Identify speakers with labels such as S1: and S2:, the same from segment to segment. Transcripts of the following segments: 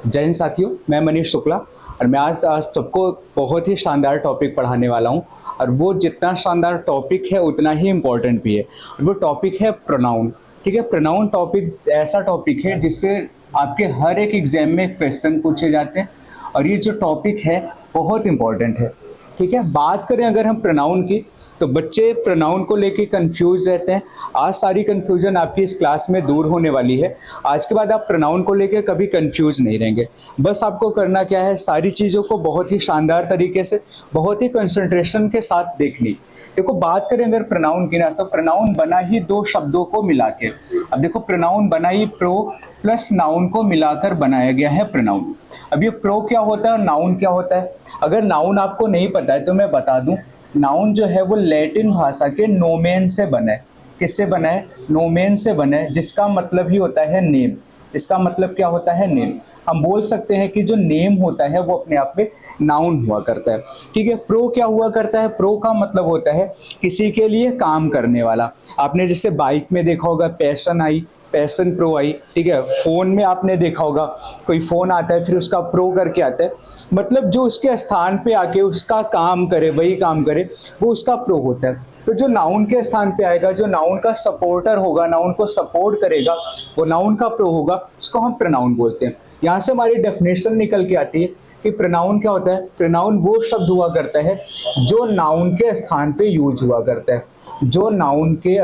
S1: जय हिंद साथियों, मैं मनीष शुक्ला और मैं आज आप सबको बहुत ही शानदार टॉपिक पढ़ाने वाला हूं। और वो जितना शानदार टॉपिक है उतना ही इम्पोर्टेंट भी है। वो टॉपिक है प्रोनाउन। ठीक है, प्रोनाउन टॉपिक ऐसा टॉपिक है जिससे आपके हर एक एग्जाम में क्वेश्चन पूछे जाते हैं और ये जो टॉपिक है बहुत इम्पोर्टेंट है। ठीक है, बात करें अगर हम प्रोनाउन की, तो बच्चे प्रोनाउन को लेके कंफ्यूज रहते हैं। आज सारी कंफ्यूजन आपकी इस क्लास में दूर होने वाली है। आज के बाद आप प्रोनाउन को लेके कभी कंफ्यूज नहीं रहेंगे। बस आपको करना क्या है, सारी चीज़ों को बहुत ही शानदार तरीके से, बहुत ही कंसंट्रेशन के साथ देखनी। देखो, बात करें अगर प्रोनाउन की ना, तो प्रोनाउन बना ही दो शब्दों को मिला के। अब देखो, प्रोनाउन बना ही प्रो प्लस नाउन को मिलाकर बनाया गया है प्रोनाउन। अब ये प्रो क्या होता है और नाउन क्या होता है, अगर नाउन आपको नहीं पता है तो मैं बता दूं। नाउन जो है वो लैटिन भाषा के नोमेन से बना है। किससे बना है? नोमेन से बना है, जिसका मतलब ही होता है नेम। इसका मतलब क्या होता है? नेम। हम बोल सकते हैं कि जो नेम होता है वो अपने आप में नाउन हुआ करता है। ठीक है, प्रो क्या हुआ करता है? प्रो का मतलब होता है किसी के लिए काम करने वाला। आपने जैसे बाइक में देखा होगा पैशन आई, पैशन प्रो आई। ठीक है, फोन में आपने देखा होगा कोई फोन आता है फिर उसका प्रो करके आता है, मतलब जो उसके स्थान पे आके उसका काम करे, वही काम करे, वो उसका प्रो होता है। तो जो नाउन के स्थान पे आएगा, जो नाउन का सपोर्टर होगा, नाउन को सपोर्ट करेगा, वो नाउन का प्रो होगा, उसको हम प्रोनाउन बोलते हैं। यहाँ से हमारी डेफिनेशन निकल के आती है कि प्रोनाउन क्या होता है। प्रोनाउन वो शब्द हुआ करता है जो नाउन के स्थान पे यूज हुआ करता है। जो नाउन के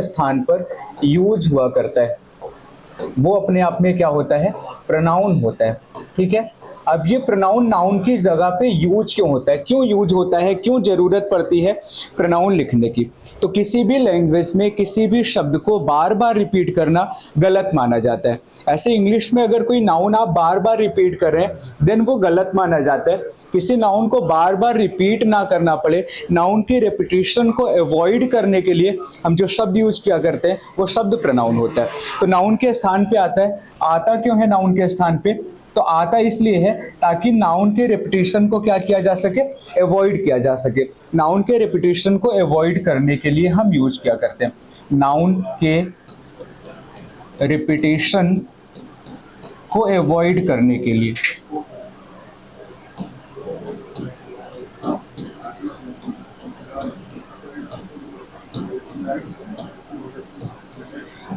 S1: स्थान पर यूज हुआ करता है वो अपने आप में क्या होता है? प्रोनाउन होता है। ठीक है, अब ये प्रोनाउन नाउन की जगह पे यूज क्यों होता है, क्यों यूज होता है, क्यों जरूरत पड़ती है प्रोनाउन लिखने की? तो किसी भी लैंग्वेज में किसी भी शब्द को बार बार रिपीट करना गलत माना जाता है। ऐसे इंग्लिश में अगर कोई नाउन आप बार बार रिपीट कर रहे हैं देन वो गलत माना जाता है। किसी नाउन को बार बार रिपीट ना करना पड़े, नाउन की रेपिटेशन को अवॉइड करने के लिए हम जो शब्द यूज किया करते हैं वो शब्द प्रोनाउन होता है। तो नाउन के स्थान पे आता है। आता क्यों है नाउन के स्थान पे? तो आता इसलिए है ताकि नाउन के रेपिटेशन को क्या किया जा सके? अवॉइड किया जा सके। नाउन के रेपिटेशन को अवॉइड करने के लिए हम यूज क्या करते हैं? नाउन के रेपिटेशन को अवॉइड करने के लिए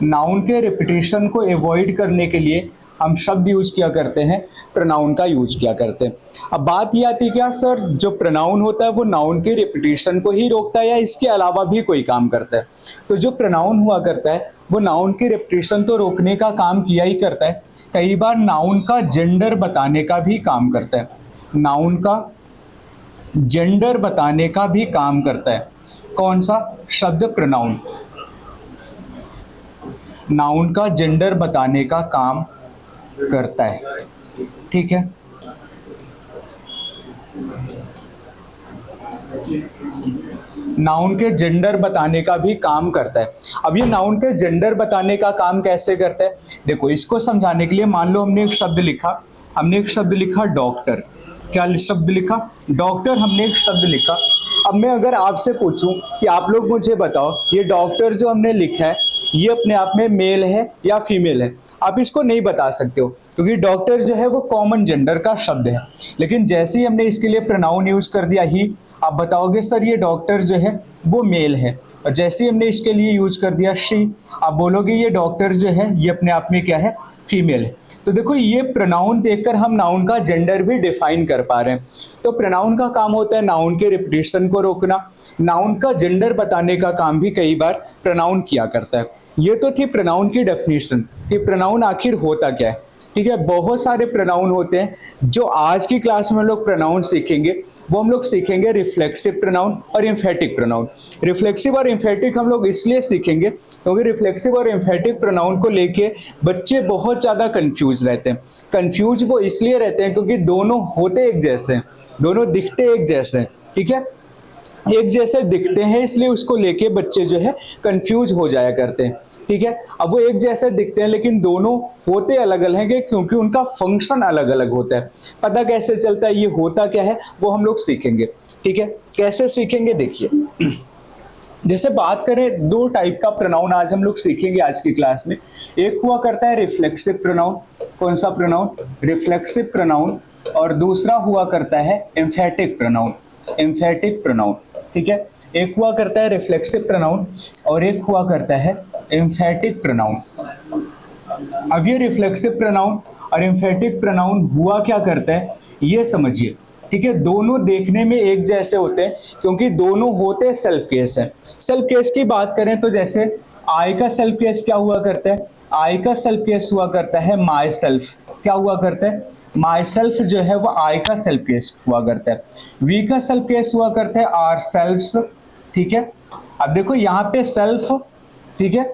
S1: नाउन के रेपिटेशन को अवॉइड करने के लिए हम शब्द यूज किया करते हैं, प्रोनाउन का यूज किया करते हैं। अब बात ये आती है क्या सर, जो प्रोनाउन होता है वो नाउन के रेपिटेशन को ही रोकता है या इसके अलावा भी कोई काम करता है? तो जो प्रोनाउन हुआ करता है वो नाउन की रेपिटेशन तो रोकने का काम किया ही करता है, कई बार नाउन का जेंडर बताने का भी काम करता है। नाउन का जेंडर बताने का भी काम करता है। कौन सा शब्द? प्रोनाउन। नाउन का जेंडर बताने का काम करता है। ठीक है, नाउन के जेंडर बताने का भी काम करता है। अब ये नाउन के जेंडर बताने का काम कैसे करता है? देखो, इसको समझाने के लिए मान लो हमने एक शब्द लिखा डॉक्टर। क्या शब्द लिखा? डॉक्टर। हमने एक शब्द लिखा। अब मैं अगर आपसे पूछूं कि आप लोग मुझे बताओ ये डॉक्टर जो हमने लिखा है ये अपने आप में मेल है या फीमेल है? आप इसको नहीं बता सकते हो क्योंकि डॉक्टर जो है वो कॉमन जेंडर का शब्द है। लेकिन जैसे ही हमने इसके लिए प्रोनाउन यूज कर दिया ही, आप बताओगे सर ये डॉक्टर जो है वो मेल है। और जैसे ही हमने इसके लिए यूज कर दिया शी, आप बोलोगे ये डॉक्टर जो है ये अपने आप में क्या है? फीमेल है। तो देखो, ये प्रोनाउन देखकर हम नाउन का जेंडर भी डिफाइन कर पा रहे हैं। तो प्रोनाउन का काम होता है नाउन के रिपीटेशन को रोकना। नाउन का जेंडर बताने का काम भी कई बार प्रोनाउन किया करता है। ये तो थी प्रोनाउन की डेफिनेशन कि प्रोनाउन आखिर होता क्या है। ठीक है, बहुत सारे प्रोनाउन होते हैं। जो आज की क्लास में हम लोग प्रोनाउन सीखेंगे वो हम लोग सीखेंगे रिफ्लेक्सिव प्रोनाउन और एम्फेटिक प्रोनाउन। रिफ्लेक्सिव और एम्फेटिक हम लोग इसलिए सीखेंगे क्योंकि रिफ्लेक्सिव और एम्फेटिक प्रोनाउन को लेके बच्चे बहुत ज़्यादा कंफ्यूज रहते हैं। कंफ्यूज वो इसलिए रहते हैं क्योंकि दोनों होते एक जैसे हैं, दोनों दिखते एक जैसे हैं। ठीक है, एक जैसे दिखते हैं इसलिए उसको लेके बच्चे जो है कंफ्यूज हो जाया करते हैं। ठीक है, अब वो एक जैसे दिखते हैं लेकिन दोनों होते अलग अलग हैं क्योंकि उनका फंक्शन अलग अलग होता है। पता कैसे चलता है ये होता क्या है वो हम लोग सीखेंगे। ठीक है, कैसे सीखेंगे देखिए। जैसे बात करें दो टाइप का प्रोनाउन आज हम लोग सीखेंगे आज की क्लास में। एक हुआ करता है रिफ्लेक्सिव प्रोनाउन। कौन सा प्रोनाउन? Reflexive pronoun. और दूसरा हुआ करता है एम्फेटिक प्रोनाउन। एम्फेटिक प्रोनाउन, ठीक है। एक हुआ करता है रिफ्लेक्सिव प्रोनाउन और एक हुआ करता है एम्फेटिक प्रोनाउन। अब ये रिफ्लेक्सिव प्रोनाउन और एम्फेटिक प्रोनाउन हुआ क्या करता है ये समझिए, ठीक है। दोनों देखने में एक जैसे होते हैं क्योंकि दोनों होते सेल्फ केस है। सेल्फ केस की बात करें तो जैसे आई का सेल्फ केस क्या हुआ करता है? आई का सेल्फ केस हुआ करता है माई सेल्फ। क्या हुआ करता है? माई सेल्फ जो है वो आई का सेल्फ केस हुआ करता है। वी का सेल्फ केस हुआ करता है आर सेल्फ्स, ठीक है। अब देखो यहाँ पे सेल्फ, ठीक है,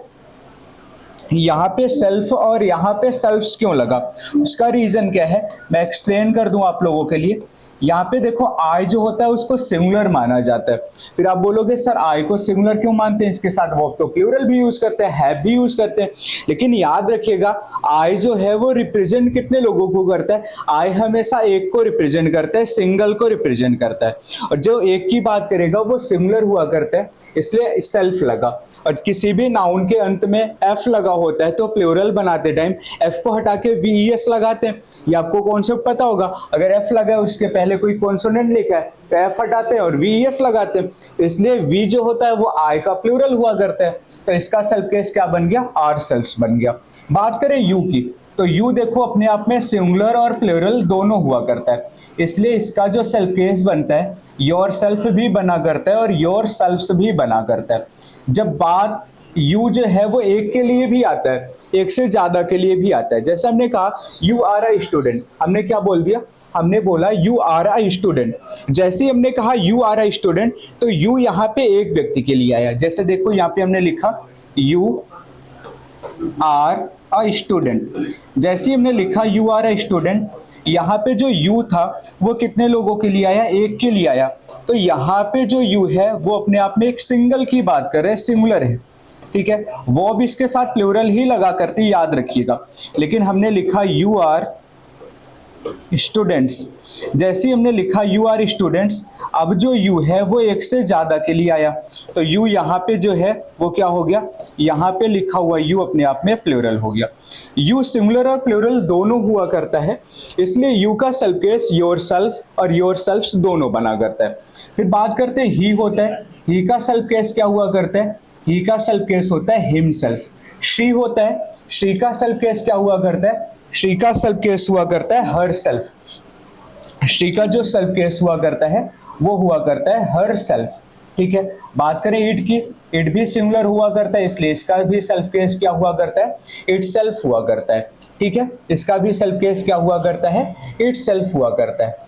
S1: यहाँ पे सेल्फ और यहाँ पे सेल्फ्स क्यों लगा, उसका रीजन क्या है मैं एक्सप्लेन कर दूं आप लोगों के लिए। यहाँ पे देखो आई जो होता है उसको सिंगुलर माना जाता है। फिर आप बोलोगे सर आई को सिंगुलर क्यों मानते हैं, इसके साथ वर्ब तो प्लूरल भी यूज करते हैं, हैव भी यूज करते हैं। लेकिन याद रखिएगा आई जो है वो रिप्रेजेंट कितने लोगों को करता है? आई हमेशा एक को रिप्रेजेंट करता है, सिंगल को रिप्रेजेंट करता है। और जो एक की बात करेगा वो सिंगुलर हुआ करता है, इसलिए सेल्फ लगा। और किसी भी नाउन के अंत में एफ लगा होता है तो प्लूरल बनाते टाइम एफ को हटा के वीएस लगाते हैं। ये आपको कॉन्सेप्ट पता होगा। अगर एफ लगा है उसके पहले कोई कॉन्सोनेंट लिखा है तो एफ हटाते हैं और वीएस लगाते हैं, इसलिए वी जो होता है वो आई का प्लूरल हुआ करता है। तो इसका सेल्फ केस क्या बन गया? आर सेल्फ्स बन गया। बात करें यू की तो यू देखो अपने आप में सिंगुलर और प्लूरल दोनों हुआ करता है, इसलिए इसका जो सेल्फ केस बनता है योर सेल्फ भी बना करता है और योर सेल्फ्स भी बना करता है। जब बात यू जो है वो एक के लिए भी आता है, एक से ज्यादा के लिए भी आता है। जैसे हमने कहा यू आर अ स्टूडेंट, हमने क्या बोल दिया? हमने बोला यू आर अ स्टूडेंट। जैसे ही हमने कहा यू आर अ स्टूडेंट तो यू यहाँ पे एक व्यक्ति के लिए आया। जैसे देखो यहाँ पे हमने लिखा यू आर अ स्टूडेंट। जैसे ही हमने लिखा यू आर अ स्टूडेंट, यहाँ पे जो यू था वो कितने लोगों के लिए आया? एक के लिए आया। तो यहाँ पे जो यू है वो अपने आप में एक सिंगल की बात कर रहे हैं, सिंगुलर है, ठीक है। वो भी इसके साथ प्लूरल ही लगा करते, याद रखिएगा। लेकिन हमने लिखा यू आर स्टूडेंट्स। जैसे ही हमने लिखा यू आर स्टूडेंट्स, अब जो यू है वो एक से ज्यादा के लिए आया तो यू यहाँ पे जो है वो क्या हो गया? यहाँ पे लिखा हुआ यू अपने आप में प्लूरल हो गया। यू सिंगुलर और प्लूरल दोनों हुआ करता है, इसलिए यू का सेल्फ केस योर सेल्फ और योर सेल्फ्स दोनों बना करता है। फिर बात करते हैं ही होता है। ही का सेल्फ केस क्या हुआ करता है? ही का सेल्फ केस होता है हिमसेल्फ। श्री होता है, श्री का सेल्फ केस क्या हुआ करता है? श्री का सेल्फ केस हुआ करता है हर सेल्फ। श्री का जो सेल्फ केस हुआ करता है वो हुआ करता है हर सेल्फ, ठीक है। बात करें इट की, इट भी सिंगुलर हुआ करता है, इसलिए इसका भी सेल्फ केस क्या हुआ करता है? इट सेल्फ हुआ करता है, ठीक है। इसका भी सेल्फ केस क्या हुआ करता है? इट सेल्फ हुआ करता है।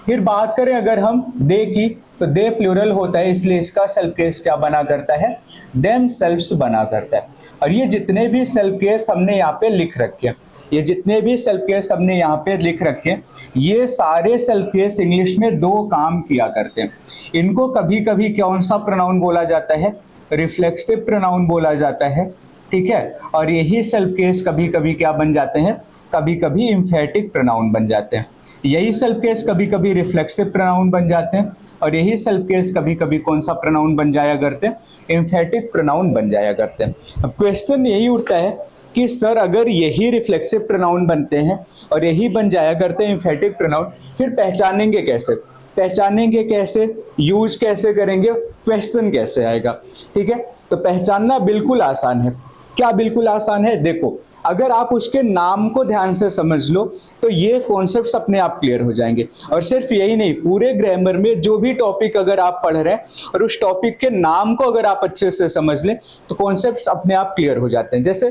S1: फिर बात करें अगर हम दे की तो दे प्लूरल होता है, इसलिए इसका सेल्फ केस क्या बना करता है? देम सेल्फ्स बना करता है। और ये जितने भी सेल्फ केस हमने यहाँ पे लिख रखे हैं, ये जितने भी सेल्फ केस हमने यहाँ पे लिख रखे हैं, ये सारे सेल्फ केस इंग्लिश में दो काम किया करते हैं। इनको कभी कभी कौन सा प्रोनाउन बोला जाता है? रिफ्लेक्सिव प्रोनाउन बोला जाता है, ठीक है। और यही सेल्फ केस कभी कभी क्या बन जाते हैं? कभी कभी एम्फेटिक प्रोनाउन बन जाते हैं। यही सेल्फ केस कभी कभी रिफ्लेक्सिव प्रोनाउन बन जाते हैं और यही सेल्फ केस कभी कभी कौन सा प्रोनाउन बन जाया करते हैं? एम्फेटिक प्रोनाउन बन जाया करते हैं। अब क्वेश्चन यही उठता है कि सर अगर यही रिफ्लेक्सिव प्रोनाउन बनते हैं और यही बन जाया करते हैं एम्फेटिक प्रोनाउन, फिर पहचानेंगे कैसे? पहचानेंगे कैसे? यूज कैसे करेंगे? क्वेश्चन कैसे आएगा? ठीक है, तो पहचानना बिल्कुल आसान है। क्या बिल्कुल आसान है? देखो, अगर आप उसके नाम को ध्यान से समझ लो तो ये कॉन्सेप्ट्स अपने आप क्लियर हो जाएंगे। और सिर्फ यही नहीं, पूरे ग्रामर में जो भी टॉपिक अगर आप पढ़ रहे हैं और उस टॉपिक के नाम को अगर आप अच्छे से समझ लें तो कॉन्सेप्ट्स अपने आप क्लियर हो जाते हैं। जैसे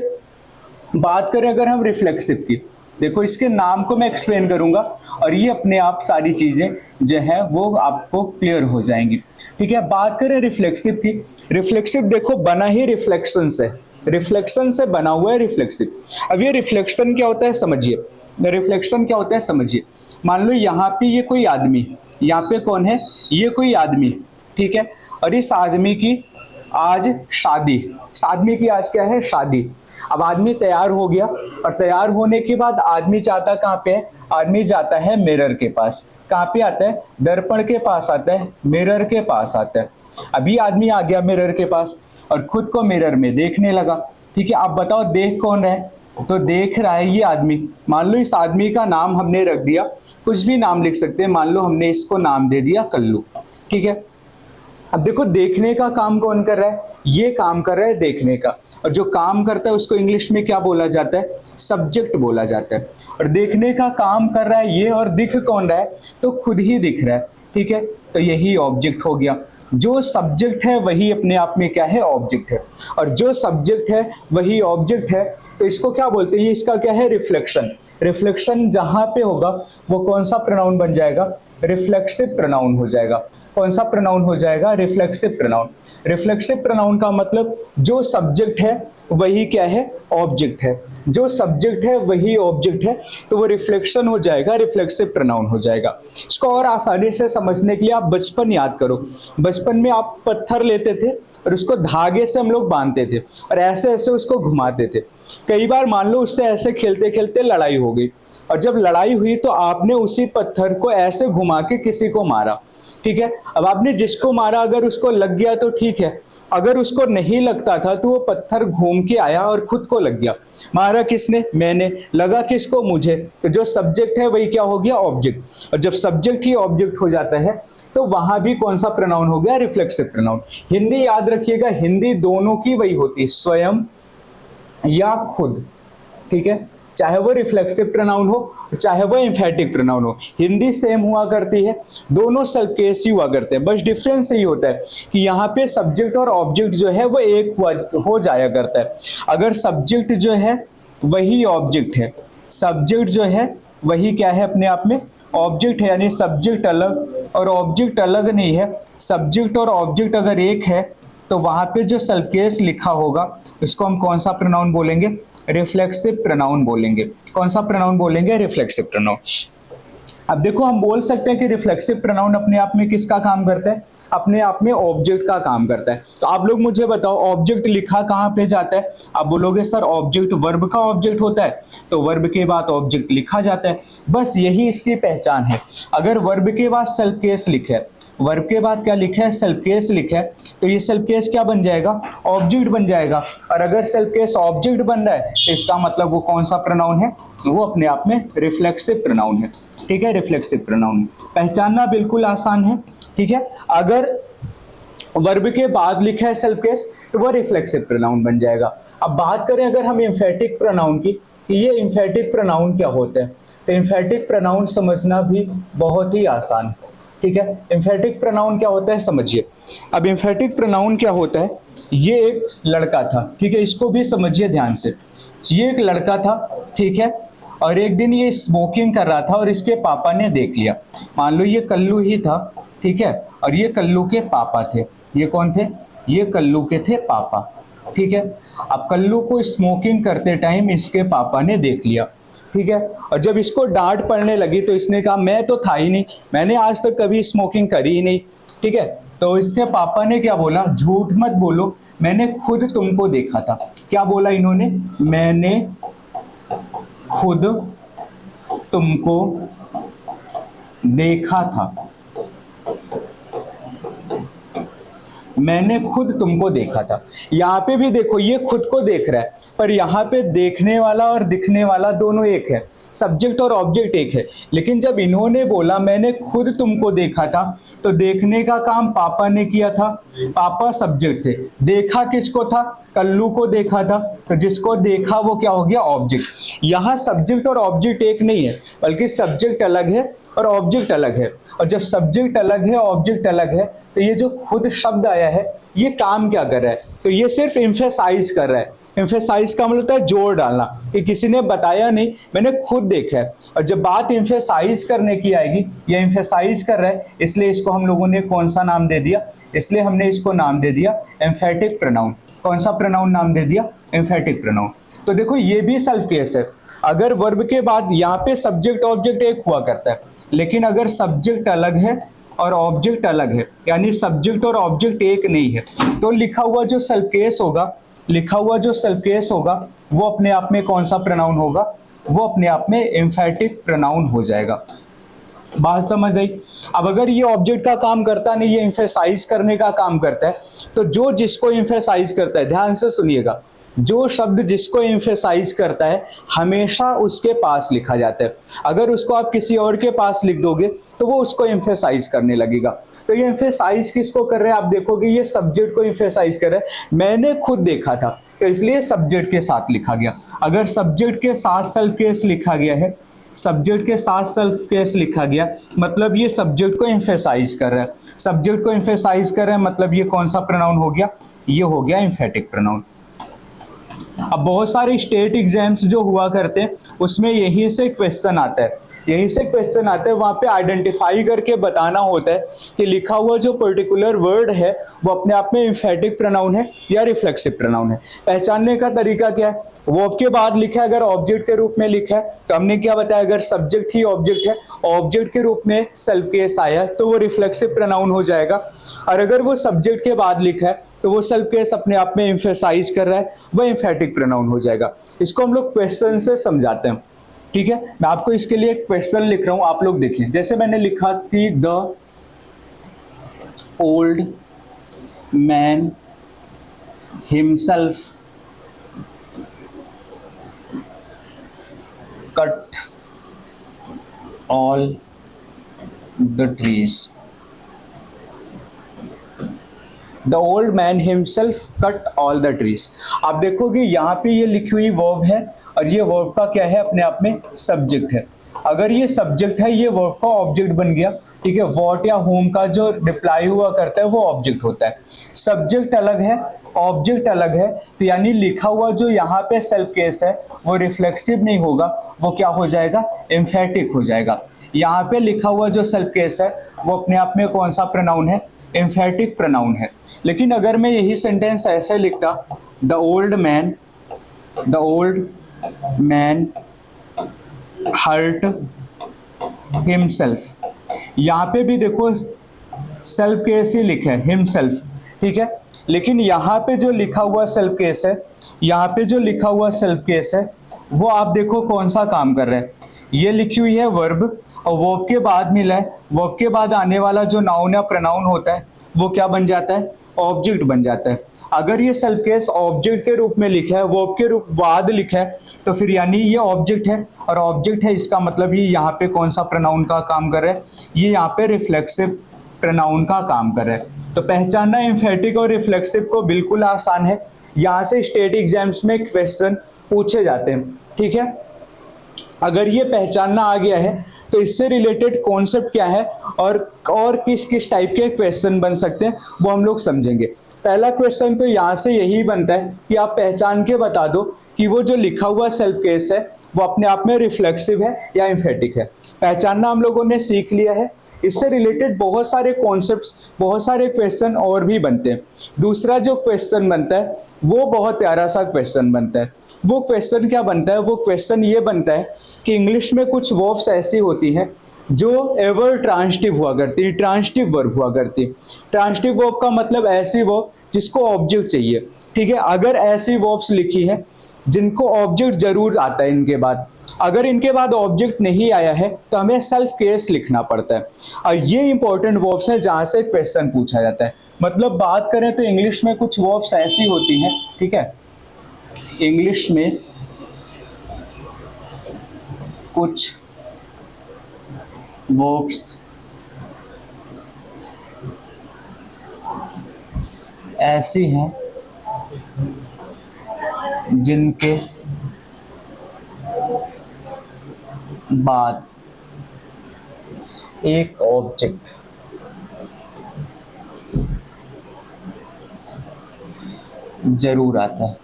S1: बात करें अगर हम रिफ्लेक्सिव की, देखो इसके नाम को मैं एक्सप्लेन करूंगा और ये अपने आप सारी चीजें जो है वो आपको क्लियर हो जाएंगी, ठीक है। बात करें रिफ्लेक्सिव की, रिफ्लेक्सिव देखो बना ही रिफ्लेक्शन से, रिफ्लेक्शन से बना हुआ है रिफ्लेक्सिव। अब ये रिफ्लेक्शन क्या होता है समझिए, रिफ्लेक्शन क्या होता है समझिए। मान लो यहाँ पे ये कोई आदमी, यहाँ पे कौन है? ये कोई आदमी, ठीक है। और इस आदमी की आज शादी, इस आदमी की आज क्या है? शादी। अब आदमी तैयार हो गया और तैयार होने के बाद आदमी जाता कहाँ पे है? आदमी जाता है मिरर के पास। कहाँ पे आता है? दर्पण के पास आता है, मिरर के पास आता है। अभी आदमी आ गया मिरर के पास और खुद को मिरर में देखने लगा, ठीक है। आप बताओ देख कौन रहा है? तो देख रहा है ये आदमी। मान लो इस आदमी का नाम हमने रख दिया, कुछ भी नाम लिख सकते हैं, मान लो हमने इसको नाम दे दिया कल्लू, ठीक है। अब देखो देखने का काम कौन कर रहा है? ये काम कर रहा है देखने का, और जो काम करता है उसको इंग्लिश में क्या बोला जाता है? सब्जेक्ट बोला जाता है। और देखने का काम कर रहा है ये, और दिख कौन रहा है? तो खुद ही दिख रहा है, ठीक है। तो यही ऑब्जेक्ट हो गया। जो सब्जेक्ट है वही अपने आप में क्या है? ऑब्जेक्ट है। और जो सब्जेक्ट है वही ऑब्जेक्ट है, तो इसको क्या बोलते हैं? ये इसका क्या है? रिफ्लेक्शन। रिफ्लेक्शन जहां पे होगा वो कौन सा प्रोनाउन बन जाएगा? रिफ्लेक्सिव प्रोनाउन हो जाएगा। कौन सा प्रोनाउन हो जाएगा? Reflexive pronoun. रिफ्लेक्सिव प्रोनाउन का मतलब जो सब्जेक्ट है वही क्या है? ऑब्जेक्ट है। जो सब्जेक्ट है वही ऑब्जेक्ट है, तो वो रिफ्लेक्शन हो जाएगा, रिफ्लेक्सिव प्रोनाउन हो जाएगा। इसको और आसानी से समझने के लिए आप बचपन याद करो। बचपन में आप पत्थर लेते थे और उसको धागे से हम लोग बांधते थे और ऐसे ऐसे उसको घुमाते थे। कई बार मान लो उससे ऐसे खेलते खेलते लड़ाई हो गई, और जब लड़ाई हुई तो आपने उसी पत्थर को ऐसे घुमा के किसी को मारा, ठीक है। अब आपने जिसको मारा अगर उसको लग गया तो ठीक है, अगर उसको नहीं लगता था तो वो पत्थर घूम के आया और खुद को लग गया। मारा किसने? मैंने। लगा किसको? मुझे। तो जो सब्जेक्ट है वही क्या हो गया? ऑब्जेक्ट। और जब सब्जेक्ट ही ऑब्जेक्ट हो जाता है तो वहां भी कौन सा प्रोनाउन हो गया? Reflexive pronoun. हिंदी याद रखिएगा, हिंदी दोनों की वही होती है, स्वयं या खुद, ठीक है। चाहे वो रिफ्लेक्सिव प्रोनाउन हो चाहे वो एम्फेटिक प्रोनाउन हो, हिंदी सेम हुआ करती है, दोनों सेल्फ केस ही हुआ करते हैं। बस डिफरेंस यही होता है कि यहाँ पे सब्जेक्ट और ऑब्जेक्ट जो है वो एक हो जाया करता है। अगर सब्जेक्ट जो है वही ऑब्जेक्ट है, सब्जेक्ट जो है वही क्या है? अपने आप में ऑब्जेक्ट है, यानी सब्जेक्ट अलग और ऑब्जेक्ट अलग नहीं है। सब्जेक्ट और ऑब्जेक्ट अगर एक है तो वहां पे जो सेल्फ केस लिखा होगा इसको हम कौन सा प्रोनाउन बोलेंगे? रिफ्लेक्सिव प्रोनाउन बोलेंगे। कौन सा प्रोनाउन बोलेंगे? Reflexive pronoun. अब देखो हम बोल सकते हैं कि रिफ्लेक्सिव प्रोनाउन अपने आप में किसका काम करता है? अपने आप में ऑब्जेक्ट का काम करता है। तो आप लोग मुझे बताओ ऑब्जेक्ट लिखा कहाँ पे जाता है? आप बोलोगे सर ऑब्जेक्ट वर्ब का ऑब्जेक्ट होता है, तो वर्ब के बाद ऑब्जेक्ट लिखा जाता है। बस यही इसकी पहचान है। अगर वर्ब के बाद सेल्फ केस लिखा है, वर्ब के बाद क्या लिखा है? सेल्फ केस लिखा है, तो ये सेल्फ केस क्या बन जाएगा? ऑब्जेक्ट बन जाएगा। और अगर सेल्फ केस ऑब्जेक्ट बन रहा है तो इसका मतलब वो कौन सा प्रोनाउन है? वो अपने आप में रिफ्लेक्सिव प्रोनाउन है, ठीक है। रिफ्लेक्सिव प्रोनाउन पहचानना बिल्कुल आसान है, ठीक है। अगर वर्ब के बाद लिखा है सेल्फ केस तो वो रिफ्लेक्सिव प्रोनाउन बन जाएगा। अब बात करें अगर हम एम्फेटिक प्रोनाउन की, कि ये एम्फेटिक प्रोनाउन क्या होता है, तो एम्फेटिक प्रोनाउन समझना भी बहुत ही आसान है, ठीक है। एम्फेटिक प्रोनाउन क्या होता है समझिए। अब एम्फेटिक प्रोनाउन क्या होता है? ये एक लड़का था, ठीक है, इसको भी समझिए ध्यान से। ये एक लड़का था, ठीक है, और एक दिन ये स्मोकिंग कर रहा था और इसके पापा ने देख लिया। मान लो ये कल्लू ही था, ठीक है, और ये कल्लू के पापा थे। ये कौन थे? ये कल्लू के थे पापा, ठीक है। अब कल्लू को स्मोकिंग करते टाइम इसके पापा ने देख लिया, ठीक है। और जब इसको डांट पड़ने लगी तो इसने कहा मैं तो था ही नहीं, मैंने आज तक कभी स्मोकिंग करी ही नहीं, ठीक है। तो इसके पापा ने क्या बोला? झूठ मत बोलो, मैंने खुद तुमको देखा था। क्या बोला इन्होंने? मैंने खुद तुमको देखा था, मैंने खुद तुमको देखा था। यहाँ पे भी देखो ये खुद को देख रहा है, पर यहाँ पे देखने वाला और दिखने वाला दोनों एक है, सब्जेक्ट और ऑब्जेक्ट एक है। लेकिन जब इन्होंने बोला मैंने खुद तुमको देखा था, तो देखने का काम पापा ने किया था, पापा सब्जेक्ट थे। देखा किसको था? कल्लू को देखा था, तो जिसको देखा वो क्या हो गया? ऑब्जेक्ट। यहाँ सब्जेक्ट और ऑब्जेक्ट एक नहीं है, बल्कि सब्जेक्ट अलग है और ऑब्जेक्ट अलग है। और जब सब्जेक्ट अलग है ऑब्जेक्ट अलग है, तो ये जो खुद शब्द आया है ये काम क्या कर रहा है? तो ये सिर्फ एम्फेसाइज कर रहा है। एम्फेसाइज का मतलब होता है जोर डालना, कि किसी ने बताया नहीं, मैंने खुद देखा है। और जब बात एम्फेसाइज करने की आएगी, ये एम्फेसाइज कर रहा है, इसलिए इसको हम लोगों ने कौन सा नाम दे दिया? इसलिए हमने इसको नाम दे दिया एम्फेटिक प्रोनाउन। कौन सा प्रोनाउन नाम दे दिया? Emphatic pronoun. तो देखो ये भी सेल्फ केस है। अगर वर्ब के बाद यहाँ पे सब्जेक्ट ऑब्जेक्ट एक हुआ करता है, लेकिन अगर सब्जेक्ट अलग है और ऑब्जेक्ट अलग है, यानी सब्जेक्ट और ऑब्जेक्ट एक नहीं है, तो लिखा हुआ जो सेल्फ केस होगा, लिखा हुआ जो सेल्फ केस होगा वो अपने आप में कौन सा प्रोनाउन होगा? वो अपने आप में एम्फेटिक प्रोनाउन हो जाएगा। बात समझ आई। अब अगर ये ऑब्जेक्ट का काम करता नहीं, ये एम्फेसाइज करने का काम करता है, तो जो जिसको एम्फेसाइज करता है, ध्यान से सुनिएगा, जो शब्द जिसको एम्फेसाइज करता है हमेशा उसके पास लिखा जाता है। अगर उसको आप किसी और के पास लिख दोगे तो वो उसको एम्फेसाइज करने लगेगा। तो ये एम्फेसाइज किसको कर रहे हैं, आप देखोगे ये सब्जेक्ट को एम्फेसाइज कर रहे हैं। मैंने खुद देखा था, तो इसलिए सब्जेक्ट के साथ लिखा गया। अगर सब्जेक्ट के साथ सेल्फ केस लिखा गया है, सब्जेक्ट के साथ सेल्फ केस लिखा गया, मतलब ये सब्जेक्ट को एम्फेसाइज कर रहा है। सब्जेक्ट को एम्फेसाइज कर रहा है मतलब ये कौन सा प्रोनाउन हो गया, ये हो गया एम्फेटिक प्रोनाउन। अब बहुत सारे स्टेट एग्जाम्स जो हुआ करते हैं उसमें यही से क्वेश्चन आता है, यही से क्वेश्चन आता है। वहाँ पे आइडेंटिफाई करके बताना होता है कि लिखा हुआ जो पर्टिकुलर वर्ड है वो अपने आप में एम्फेटिक प्रोनाउन है या रिफ्लेक्सिव प्रोनाउन है। पहचानने का तरीका क्या है, वर्ब के बाद लिखा है, अगर ऑब्जेक्ट के रूप में लिखा है तो हमने क्या बताया, अगर सब्जेक्ट ही ऑब्जेक्ट है, ऑब्जेक्ट के रूप में सेल्फ केस आया तो वो रिफ्लेक्सिव प्रोनाउन हो जाएगा। और अगर वो सब्जेक्ट के बाद लिखा है तो वो सेल्फ केस अपने आप में एम्फेसाइज कर रहा है, वो एम्फेटिक प्रोनाउन हो जाएगा। इसको हम लोग क्वेश्चन से समझाते हैं, ठीक है। मैं आपको इसके लिए एक क्वेश्चन लिख रहा हूं, आप लोग देखिए। जैसे मैंने लिखा कि the old man himself cut all the trees. The old man himself cut all the trees. आप देखोगे यहाँ पे ये लिखी हुई वर्ब है और ये वर्ब का क्या है, अपने आप में सब्जेक्ट है। अगर ये सब्जेक्ट है, ये वर्ब का ऑब्जेक्ट बन गया, ठीक है। व्हाट या होम का जो रिप्लाई हुआ करता है वो ऑब्जेक्ट होता है। सब्जेक्ट अलग है, ऑब्जेक्ट अलग है, तो यानी लिखा हुआ जो यहाँ पे सेल्फ केस है वो रिफ्लेक्सिव नहीं होगा, वो क्या हो जाएगा, एम्फेटिक हो जाएगा। यहाँ पे लिखा हुआ जो सेल्फ केस है वो अपने आप में कौन सा प्रोनाउन है, एम्फेटिक प्रोनाउन है। लेकिन अगर मैं यही सेंटेंस ऐसे लिखता, the old man hurt himself, यहाँ पे भी देखो सेल्फ केस ही लिखा है, हिमसेल्फ, ठीक है। लेकिन यहाँ पे जो लिखा हुआ सेल्फ केस है, यहाँ पे जो लिखा हुआ सेल्फ केस है वो आप देखो कौन सा काम कर रहा है, ये लिखी हुई है वर्ब और वर्ब के बाद मिला है, वर्ब के बाद आने वाला जो नाउन या प्रोनाउन होता है वो क्या बन जाता है, ऑब्जेक्ट बन जाता है। अगर ये सेल्फ केस ऑब्जेक्ट के रूप में लिखा है, वर्ब के रूप बाद लिखा है, तो फिर यानी ये ऑब्जेक्ट है और ऑब्जेक्ट है, इसका मतलब ये यहाँ पे कौन सा प्रोनाउन का काम कर रहा है, ये यहाँ पे रिफ्लेक्सिव प्रोनाउन का काम कर रहा है। तो पहचानना एम्फेटिक और रिफ्लेक्सिव को बिल्कुल आसान है, यहाँ से स्टेट एग्जाम्स में क्वेश्चन पूछे जाते हैं, ठीक है। अगर ये पहचानना आ गया है तो इससे रिलेटेड कॉन्सेप्ट क्या है और किस किस टाइप के क्वेश्चन बन सकते हैं वो हम लोग समझेंगे। पहला क्वेश्चन तो यहाँ से यही बनता है कि आप पहचान के बता दो कि वो जो लिखा हुआ सेल्फ केस है वो अपने आप में रिफ्लेक्सिव है या एम्फेटिक है। पहचानना हम लोगों ने सीख लिया है, इससे रिलेटेड बहुत सारे कॉन्सेप्ट्स, बहुत सारे क्वेश्चन और भी बनते हैं। दूसरा जो क्वेश्चन बनता है वो बहुत प्यारा सा क्वेश्चन बनता है। वो क्वेश्चन क्या बनता है, वो क्वेश्चन ये बनता है कि इंग्लिश में कुछ वर्ब्स ऐसी होती हैं जो एवर ट्रांसिटिव हुआ करती है, ट्रांसिटिव वर्ब हुआ करती है। ट्रांसिटिव वर्ब का मतलब ऐसी वर्ब जिसको ऑब्जेक्ट चाहिए, ठीक है। अगर ऐसी वर्ब्स लिखी है जिनको ऑब्जेक्ट जरूर आता है इनके बाद, अगर इनके बाद ऑब्जेक्ट नहीं आया है तो हमें सेल्फ केस लिखना पड़ता है। और ये इंपॉर्टेंट वर्ब्स हैं जहाँ से क्वेश्चन पूछा जाता है। मतलब बात करें तो इंग्लिश में कुछ वर्ब्स ऐसी होती हैं, ठीक है, इंग्लिश में कुछ वर्ब्स ऐसी हैं जिनके बाद एक ऑब्जेक्ट जरूर आता है।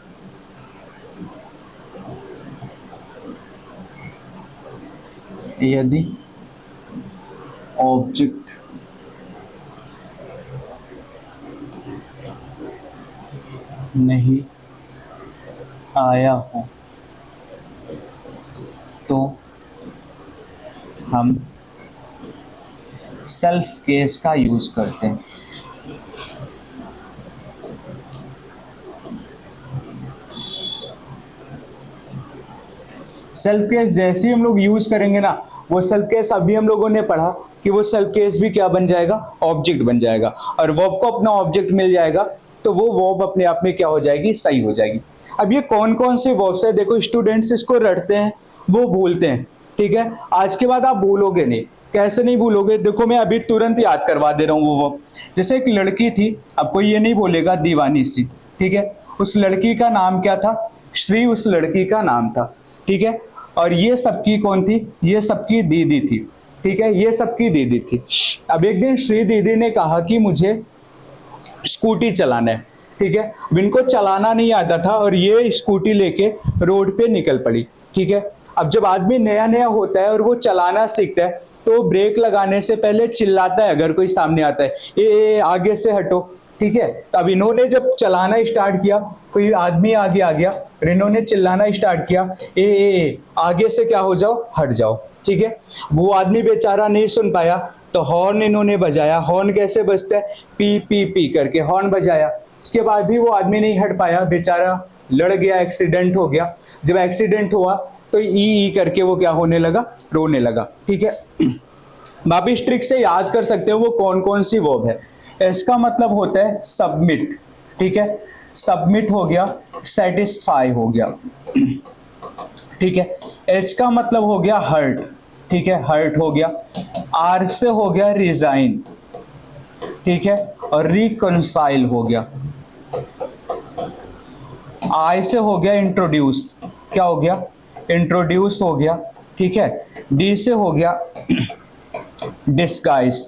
S1: यदि ऑब्जेक्ट नहीं आया हो तो हम सेल्फ केस का यूज करते हैं। सेल्फ केस जैसे ही हम लोग यूज करेंगे ना, वो सेल्फ केस अभी हम लोगों ने पढ़ा कि वो सेल्फ केस भी क्या बन जाएगा, ऑब्जेक्ट बन जाएगा, और वर्ब को अपना ऑब्जेक्ट मिल जाएगा तो वो वर्ब अपने आप में क्या हो जाएगी, सही हो जाएगी। अब ये कौन कौन से वर्ब्स है, देखो स्टूडेंट्स इसको रटते हैं, वो भूलते हैं, ठीक है। आज के बाद आप भूलोगे नहीं। कैसे नहीं भूलोगे, देखो मैं अभी तुरंत याद करवा दे रहा हूँ वो वर्ब। जैसे एक लड़की थी, आपको ये नहीं बोलेगा दीवानी सी, ठीक है। उस लड़की का नाम क्या था, श्री उस लड़की का नाम था, ठीक है। और ये सबकी कौन थी, ये सबकी दीदी थी, ठीक है, ये सबकी दीदी थी। अब एक दिन श्री दीदी ने कहा कि मुझे स्कूटी चलाना है, ठीक है। अब इनको चलाना नहीं आता था और ये स्कूटी लेके रोड पे निकल पड़ी, ठीक है। अब जब आदमी नया नया होता है और वो चलाना सीखता है तो ब्रेक लगाने से पहले चिल्लाता है अगर कोई सामने आता है, ए आगे से हटो, ठीक है। तो अब इन्होंने जब चलाना स्टार्ट किया, कोई आदमी आगे आ गया और इन्होंने चिल्लाना स्टार्ट किया, ए आगे से क्या हो जाओ, हट जाओ, ठीक है। वो आदमी बेचारा नहीं सुन पाया तो हॉर्न इन्होंने बजाया। हॉर्न कैसे बजता है, पी पी पी करके हॉर्न बजाया। इसके बाद भी वो आदमी नहीं हट पाया, बेचारा लड़ गया, एक्सीडेंट हो गया। जब एक्सीडेंट हुआ तो ई करके वो क्या होने लगा, रोने लगा, ठीक है। आप इस ट्रिक से याद कर सकते हो वो कौन कौन सी वर्ब है। इसका मतलब होता है सबमिट, ठीक है, सबमिट हो गया, सेटिस्फाई हो गया, ठीक है। एच का मतलब हो गया हर्ट, ठीक है, हर्ट हो गया। आर से हो गया रिजाइन, ठीक है, और रिकंसाइल हो गया। आई से हो गया इंट्रोड्यूस, क्या हो गया, इंट्रोड्यूस हो गया, ठीक है। डी से हो गया डिस्गाइज,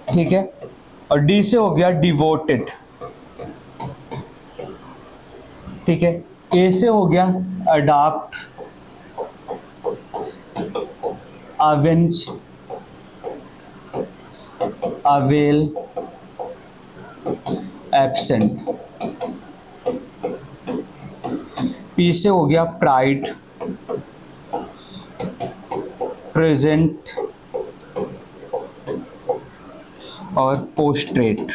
S1: ठीक है, और डी से हो गया डिवोटेड, ठीक है। ए से हो गया adopt, avenge, avail, absent. P से हो गया प्राइड, प्रेजेंट और पोस्ट्रेट।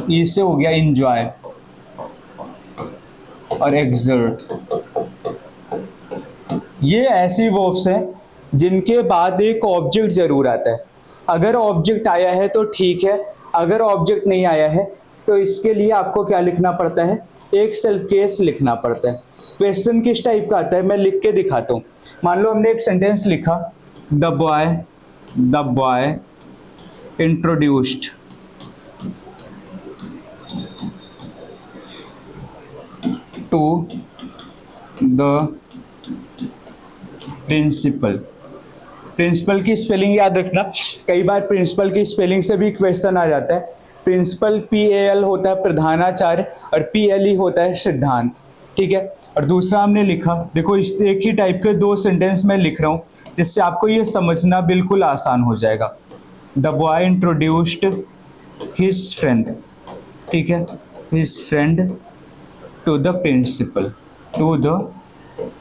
S1: ई से हो गया इंजॉय और एक्सर्ट। ये ऐसी वर्ब्स हैं जिनके बाद एक ऑब्जेक्ट जरूर आता है। अगर ऑब्जेक्ट आया है तो ठीक है, अगर ऑब्जेक्ट नहीं आया है तो इसके लिए आपको क्या लिखना पड़ता है, एक सेल्फ केस लिखना पड़ता है। क्वेश्चन किस टाइप का आता है मैं लिख के दिखाता हूँ। मान लो हमने एक सेंटेंस लिखा, the boy introduced to the principal. Principal की स्पेलिंग याद रखना, कई बार प्रिंसिपल की स्पेलिंग से भी क्वेश्चन आ जाता है। प्रिंसिपल PAL होता है प्रधानाचार्य और PLE होता है सिद्धांत, ठीक है। और दूसरा हमने लिखा, देखो इस एक ही टाइप के दो सेंटेंस में लिख रहा हूँ जिससे आपको ये समझना बिल्कुल आसान हो जाएगा। The boy introduced his friend, ठीक है, his friend to the principal, to the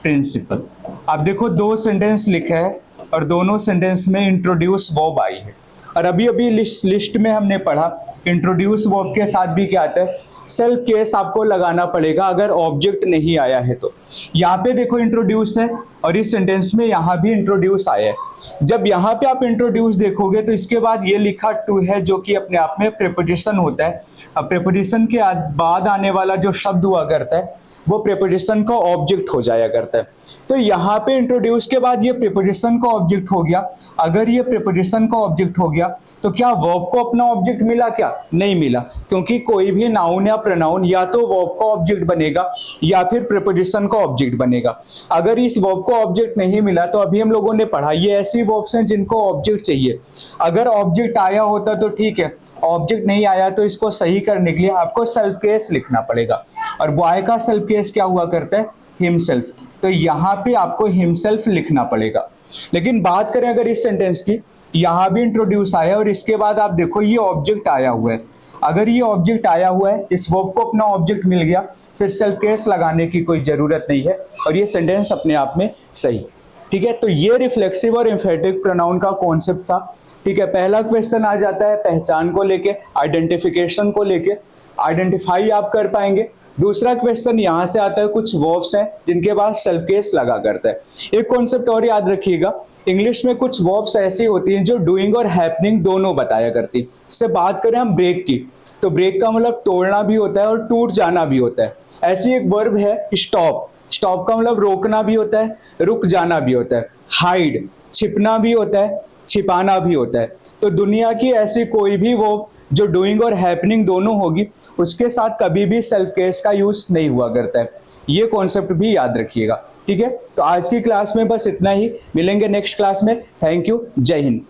S1: principal. आप देखो दो सेंटेंस लिखा है और दोनों सेंटेंस में इंट्रोड्यूस वर्ब आई है। और अभी अभी लिस्ट में हमने पढ़ा इंट्रोड्यूस वर्ब के साथ भी क्या आता है, सेल्फ केस आपको लगाना पड़ेगा अगर ऑब्जेक्ट नहीं आया है तो। यहाँ पे देखो इंट्रोड्यूस है और इस सेंटेंस में यहाँ भी इंट्रोड्यूस आया है। जब यहाँ पे आप इंट्रोड्यूस देखोगे तो इसके बाद ये लिखा टू है जो कि अपने आप में प्रेपोजिशन होता है। अब प्रेपोजिशन के बाद आने वाला जो शब्द हुआ करता है वो प्रेपोजिशन का ऑब्जेक्ट हो जाया करता है। तो यहाँ पे इंट्रोड्यूस के बाद ये प्रेपोजिशन का ऑब्जेक्ट हो गया। अगर ये प्रेपोजिशन का ऑब्जेक्ट हो गया तो क्या वर्ब को अपना ऑब्जेक्ट मिला, क्या नहीं मिला, क्योंकि कोई भी नाउन या प्रोनाउन या तो वर्ब का ऑब्जेक्ट बनेगा या फिर प्रेपोजिशन का ऑब्जेक्ट बनेगा। अगर इस वर्ब को ऑब्जेक्ट नहीं मिला तो अभी हम लोगों ने पढ़ा ये ऐसी वर्ब्स हैं जिनको ऑब्जेक्ट चाहिए। अगर ऑब्जेक्ट आया होता तो ठीक है, ऑब्जेक्ट नहीं आया तो इसको सही करने के लिए आपको सेल्फ केस लिखना पड़ेगा। और बॉय का सेल्फ केस क्या हुआ करता है, हिमसेल्फ, तो यहाँ पे आपको हिमसेल्फ लिखना पड़ेगा। लेकिन बात करें अगर इस सेंटेंस की, यहाँ भी इंट्रोड्यूस आया और इसके बाद आप देखो ये ऑब्जेक्ट आया हुआ है। अगर ये ऑब्जेक्ट आया हुआ है, इस वर्ब को अपना ऑब्जेक्ट मिल गया, फिर सेल्फ केस लगाने की कोई जरूरत नहीं है और ये सेंटेंस अपने आप में सही, ठीक है। तो ये रिफ्लेक्सिव और एम्फेटिक प्रोनाउन का कॉन्सेप्ट था, ठीक है। पहला क्वेश्चन आ जाता है पहचान को लेके, आइडेंटिफिकेशन को लेके। आइडेंटिफाई आप कर पाएंगे दूसरा क्वेश्चन यहाँ से आता है, कुछ वर्ब्स हैं जिनके बाद सेल्फ केस लगा करता है। एक कॉन्सेप्ट और याद रखिएगा, इंग्लिश में कुछ वर्ब्स ऐसी होती हैं जो डूइंग और हैपनिंग दोनों बताया करती। इससे बात करें हम ब्रेक की, तो ब्रेक का मतलब तोड़ना भी होता है और टूट जाना भी होता है। ऐसी एक वर्ब है स्टॉप, स्टॉप का मतलब रोकना भी होता है, रुक जाना भी होता है। हाइड, छिपना भी होता है, छिपाना भी होता है। तो दुनिया की ऐसी कोई भी वर्ब जो डूइंग और हैपनिंग दोनों होगी, उसके साथ कभी भी सेल्फ केस का यूज नहीं हुआ करता है। ये कॉन्सेप्ट भी याद रखिएगा, ठीक है। तो आज की क्लास में बस इतना ही, मिलेंगे नेक्स्ट क्लास में। थैंक यू, जय हिंद।